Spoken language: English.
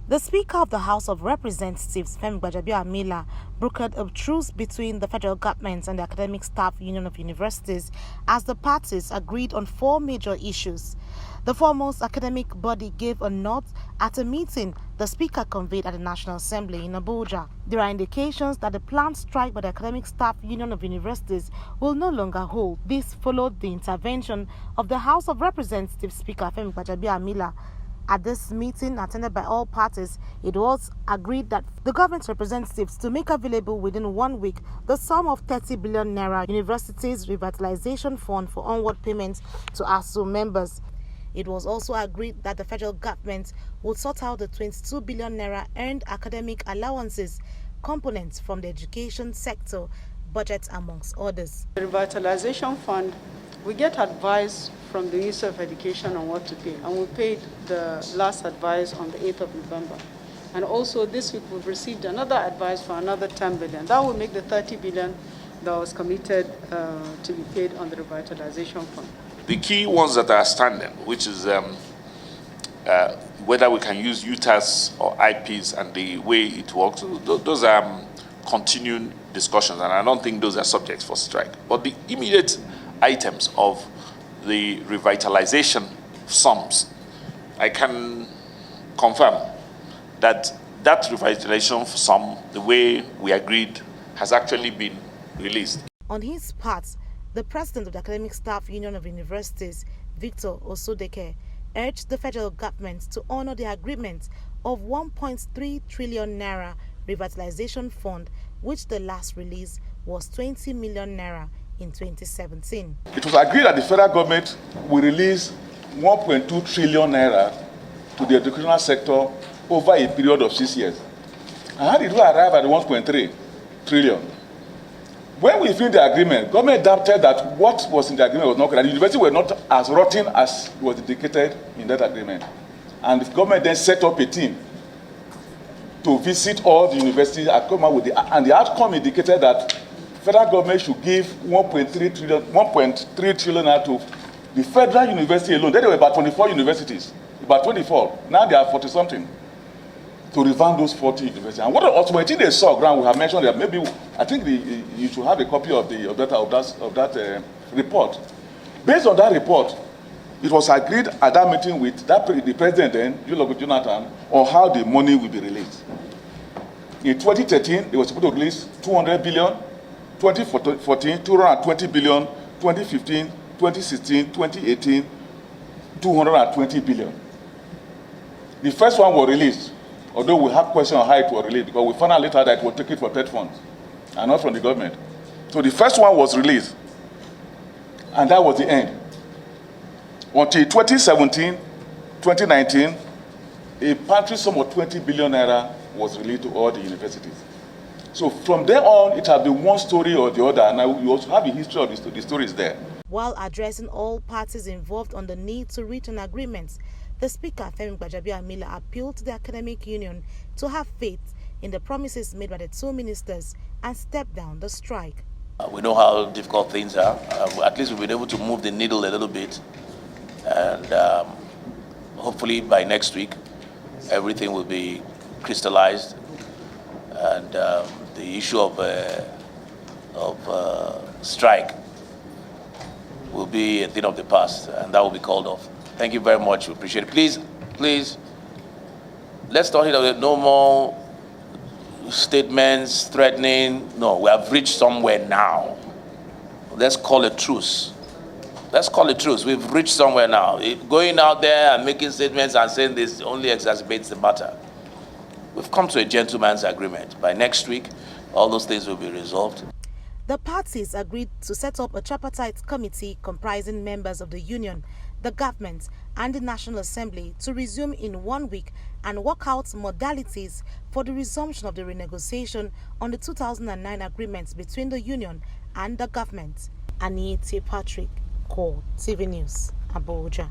The Speaker of the House of Representatives, NWAJIUBA, brokered a truce between the federal government and the Academic Staff Union of Universities as the parties agreed on 4 major issues. The foremost academic body gave a nod at a meeting the Speaker convened at the National Assembly in Abuja. There are indications that the planned strike by the Academic Staff Union of Universities will no longer hold. This followed the intervention of the House of Representatives Speaker NWAJIUBA. At this meeting, attended by all parties, it was agreed that the government representatives to make available within 1 week the sum of 30 billion naira Universities Revitalization Fund for onward payments to Asuu members. It was also agreed that the federal government would sort out the 22 billion naira earned academic allowances components from the education sector budget, amongst others. The Revitalization Fund, we get advice from the Minister of Education on what to pay, and we paid the last advice on the 8th of November. And also this week we've received another advice for another 10 billion. That will make the 30 billion that was committed to be paid on the Revitalization Fund. The key ones that are standing, which is whether we can use UTAS or IPs and the way it works, those are continuing discussions, and I don't think those are subjects for strike. But the immediate items of the revitalization sums, I can confirm that that revitalization sum, the way we agreed, has actually been released. On his part, the president of the Academic Staff Union of Universities, Victor OSODEKE, urged the federal government to honor the agreement of 1.3 trillion naira revitalization fund, which the last release was 20 million naira in 2017. It was agreed that the federal government will release 1.2 trillion naira to the educational sector over a period of 6 years. And how did we arrive at 1.3 trillion? When we finished the agreement, government adapted that what was in the agreement was not correct. The university were not as rotten as was indicated in that agreement. And the government then set up a team to visit all the universities and come out with and the outcome indicated that federal government should give 1.3 trillion to the federal university alone. Then there were about 24 universities, about 24. Now there are 40-something to revamp those 40 universities. And what ultimately they saw, ground, we have mentioned that maybe, I think you should have a copy of that report. Based on that report, it was agreed at that meeting with the president then, Jonathan, on how the money will be released. In 2013, they were supposed to release 200 billion, 2014, 220 billion, 2015, 2016, 2018, 220 billion. The first one was released, although we have questions on how it was released, because we found out later that it was taken for TED funds and not from the government. So the first one was released, and that was the end. Until 2017, 2019, a paltry sum of 20 billion naira was released to all the universities. So from there on, it has been one story or the other, and you also have a history of the stories there. While addressing all parties involved on the need to reach an agreement, the Speaker, NWAJIUBA, appealed to the academic union to have faith in the promises made by the 2 ministers and step down the strike. We know how difficult things are. At least we've been able to move the needle a little bit, and hopefully by next week, everything will be crystallized, and the issue of strike will be a thing of the past, and that will be called off. Thank you very much. We appreciate it. Please, let's not hear no more statements threatening. No, we have reached somewhere now. Let's call a truce. Let's call it truce. We've reached somewhere now. Going out there and making statements and saying this only exacerbates the matter. We've come to a gentleman's agreement. By next week, all those things will be resolved. The parties agreed to set up a tripartite committee comprising members of the union, the government, and the National Assembly to resume in 1 week and work out modalities for the resumption of the renegotiation on the 2009 agreements between the union and the government. Anita Patrick, Core TV News, Abuja.